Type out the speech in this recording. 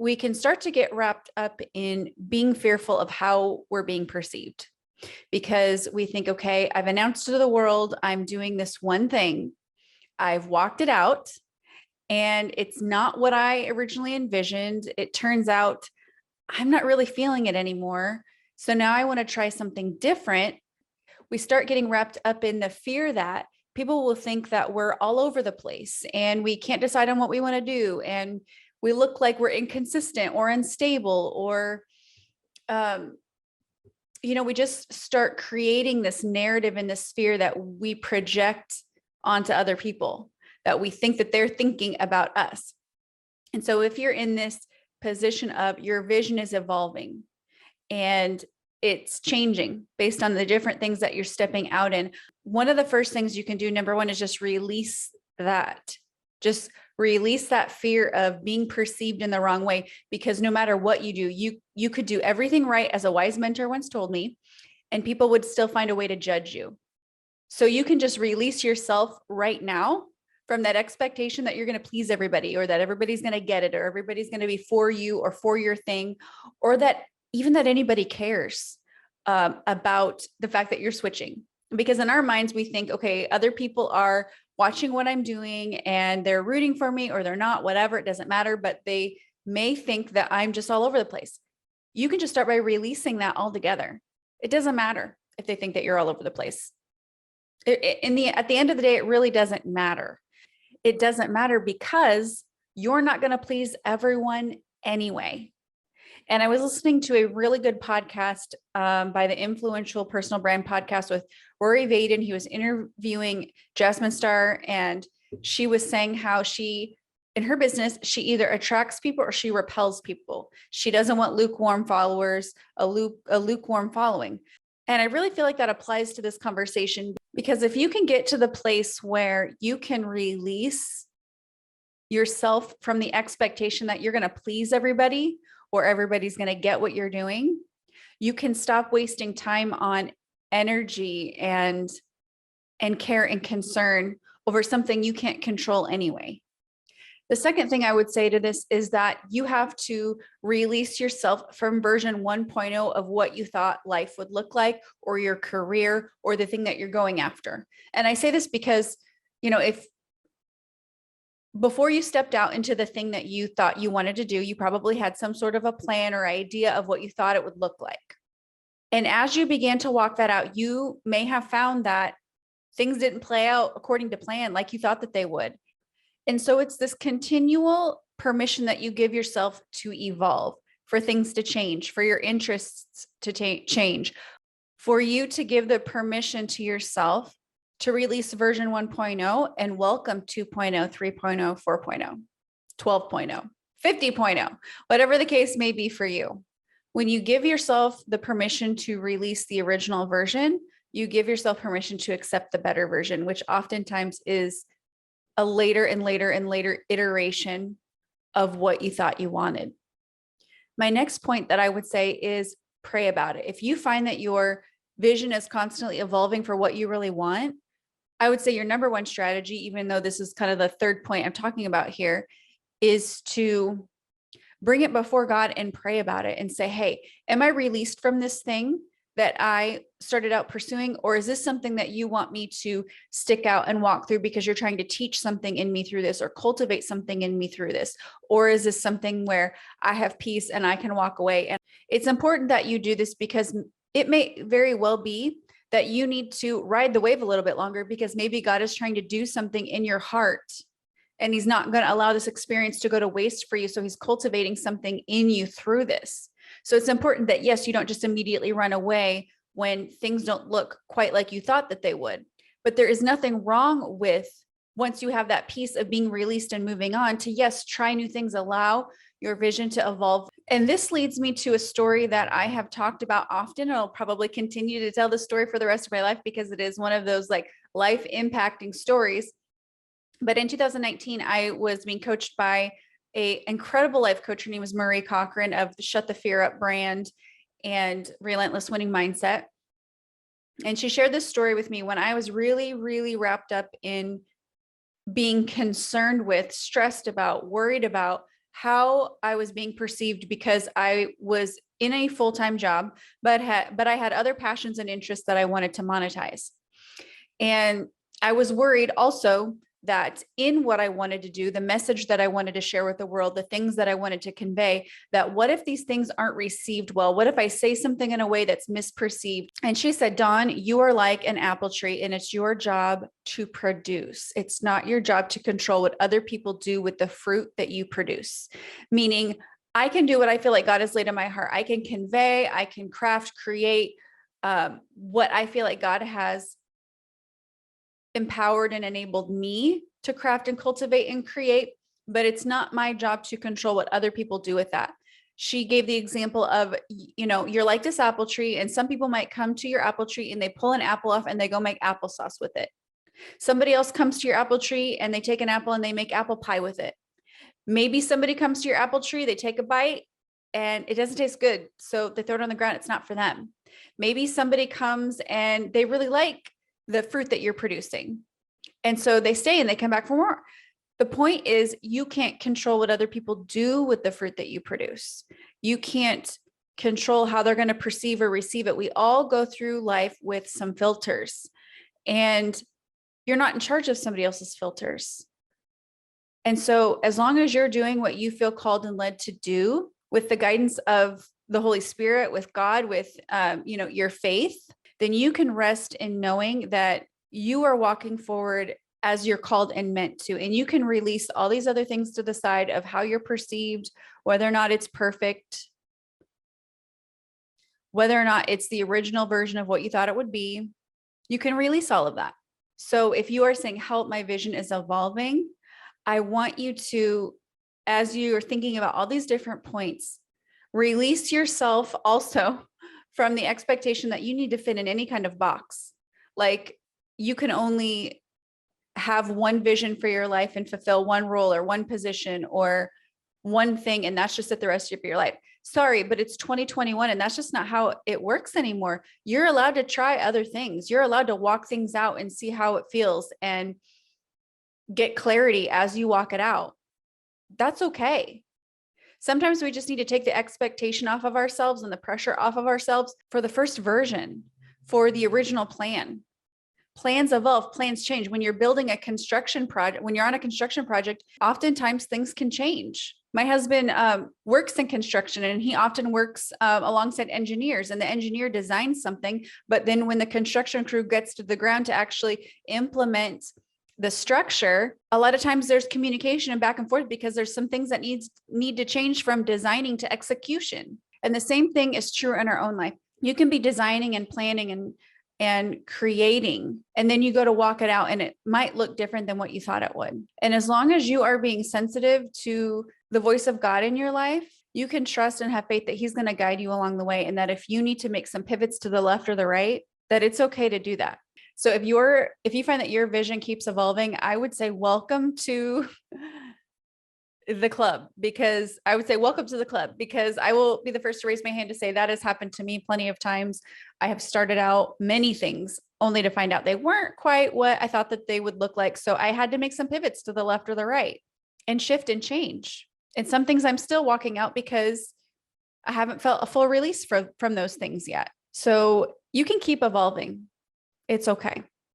we can start to get wrapped up in being fearful of how we're being perceived because we think, okay, I've announced to the world, I'm doing this one thing. I've walked it out and it's not what I originally envisioned. It turns out I'm not really feeling it anymore. So now I want to try something different. We start getting wrapped up in the fear that people will think that we're all over the place and we can't decide on what we want to do. And we look like we're inconsistent or unstable or, we just start creating this narrative and this fear that we project onto other people, that we think that they're thinking about us. And so if you're in this position of your vision is evolving and it's changing based on the different things that you're stepping out in, one of the first things you can do, number one, is just release that. Just release that fear of being perceived in the wrong way, because no matter what you do, you could do everything right, as a wise mentor once told me, and people would still find a way to judge you. So you can just release yourself right now from that expectation that you're going to please everybody, or that everybody's going to get it, or everybody's going to be for you or for your thing, or that even that anybody cares about the fact that you're switching. Because in our minds, we think, okay, other people are watching what I'm doing and they're rooting for me, or they're not, whatever, it doesn't matter, but they may think that I'm just all over the place. You can just start by releasing that altogether. It doesn't matter if they think that you're all over the place. At the end of the day, it really doesn't matter. It doesn't matter because you're not going to please everyone anyway. And I was listening to a really good podcast by the Influential Personal Brand Podcast with Rory Vaden. He was interviewing Jasmine Star, and she was saying how in her business, she either attracts people or she repels people. She doesn't want lukewarm followers, a lukewarm following. And I really feel like that applies to this conversation, because if you can get to the place where you can release yourself from the expectation that you're going to please everybody or everybody's going to get what you're doing, you can stop wasting time on energy and care and concern over something you can't control anyway. The second thing I would say to this is that you have to release yourself from version 1.0 of what you thought life would look like, or your career, or the thing that you're going after. And I say this because, if before you stepped out into the thing that you thought you wanted to do, you probably had some sort of a plan or idea of what you thought it would look like. And as you began to walk that out, you may have found that things didn't play out according to plan like you thought that they would. And so it's this continual permission that you give yourself to evolve, for things to change, for your interests to change, for you to give the permission to yourself to release version 1.0 and welcome 2.0, 3.0, 4.0, 12.0, 50.0, whatever the case may be for you. When you give yourself the permission to release the original version, you give yourself permission to accept the better version, which oftentimes is a later and later and later iteration of what you thought you wanted. My next point that I would say is pray about it. If you find that your vision is constantly evolving for what you really want, I would say your number one strategy, even though this is kind of the third point I'm talking about here, is to bring it before God and pray about it and say, hey, am I released from this thing that I started out pursuing? Or is this something that you want me to stick out and walk through because you're trying to teach something in me through this, or cultivate something in me through this? Or is this something where I have peace and I can walk away? And it's important that you do this, because it may very well be that you need to ride the wave a little bit longer, because maybe God is trying to do something in your heart and he's not going to allow this experience to go to waste for you. So he's cultivating something in you through this. So it's important that, yes, you don't just immediately run away when things don't look quite like you thought that they would. But there is nothing wrong with, once you have that piece of being released and moving on, to, yes, try new things, allow your vision to evolve. And this leads me to a story that I have talked about often. I'll probably continue to tell the story for the rest of my life, because it is one of those like life impacting stories. But in 2019, I was being coached by an incredible life coach. Her name was Marie Cochran of the Shut the Fear Up brand and Relentless Winning Mindset. And she shared this story with me when I was really, really wrapped up in being concerned with, stressed about, worried about how I was being perceived because I was in a full-time job, but I had other passions and interests that I wanted to monetize. And I was worried also that in what I wanted to do, the message that I wanted to share with the world, the things that I wanted to convey, that what if these things aren't received well? What if I say something in a way that's misperceived? And she said, Dawn, you are like an apple tree and it's your job to produce. It's not your job to control what other people do with the fruit that you produce. Meaning, I can do what I feel like God has laid in my heart. I can convey, I can craft, create what I feel like God has empowered and enabled me to craft and cultivate and create, but it's not my job to control what other people do with that. She gave the example of, you're like this apple tree, and some people might come to your apple tree and they pull an apple off and they go make applesauce with it. Somebody else comes to your apple tree and they take an apple and they make apple pie with it. Maybe somebody comes to your apple tree, they take a bite and it doesn't taste good, so they throw it on the ground. It's not for them. Maybe somebody comes and they really like the fruit that you're producing, and so they stay and they come back for more. The point is, you can't control what other people do with the fruit that you produce. You can't control how they're going to perceive or receive it. We all go through life with some filters, and you're not in charge of somebody else's filters. And so as long as you're doing what you feel called and led to do with the guidance of the Holy Spirit, with God, with your faith, then you can rest in knowing that you are walking forward as you're called and meant to. And you can release all these other things to the side of how you're perceived, whether or not it's perfect, whether or not it's the original version of what you thought it would be. You can release all of that. So if you are saying, help, my vision is evolving, I want you to, as you are thinking about all these different points, release yourself also from the expectation that you need to fit in any kind of box. Like, you can only have one vision for your life and fulfill one role or one position or one thing, and that's just it the rest of your life. Sorry, but it's 2021 and that's just not how it works anymore. You're allowed to try other things. You're allowed to walk things out and see how it feels and get clarity as you walk it out. That's okay. Sometimes we just need to take the expectation off of ourselves and the pressure off of ourselves for the first version, for the original plan. Plans evolve, plans change. When you're building a construction project, when you're on a construction project, oftentimes things can change. My husband works in construction, and he often works alongside engineers, and the engineer designs something, but then when the construction crew gets to the ground to actually implement the structure, a lot of times there's communication and back and forth because there's some things that need to change from designing to execution. And the same thing is true in our own life. You can be designing and planning and creating, and then you go to walk it out and it might look different than what you thought it would. And as long as you are being sensitive to the voice of God in your life, you can trust and have faith that he's going to guide you along the way. And that if you need to make some pivots to the left or the right, that it's okay to do that. So if you find that your vision keeps evolving, I would say welcome to the club, because I would say welcome to the club, because I will be the first to raise my hand to say that has happened to me plenty of times. I have started out many things only to find out they weren't quite what I thought that they would look like. So I had to make some pivots to the left or the right and shift and change. And some things I'm still walking out because I haven't felt a full release from those things yet. So you can keep evolving. It's okay.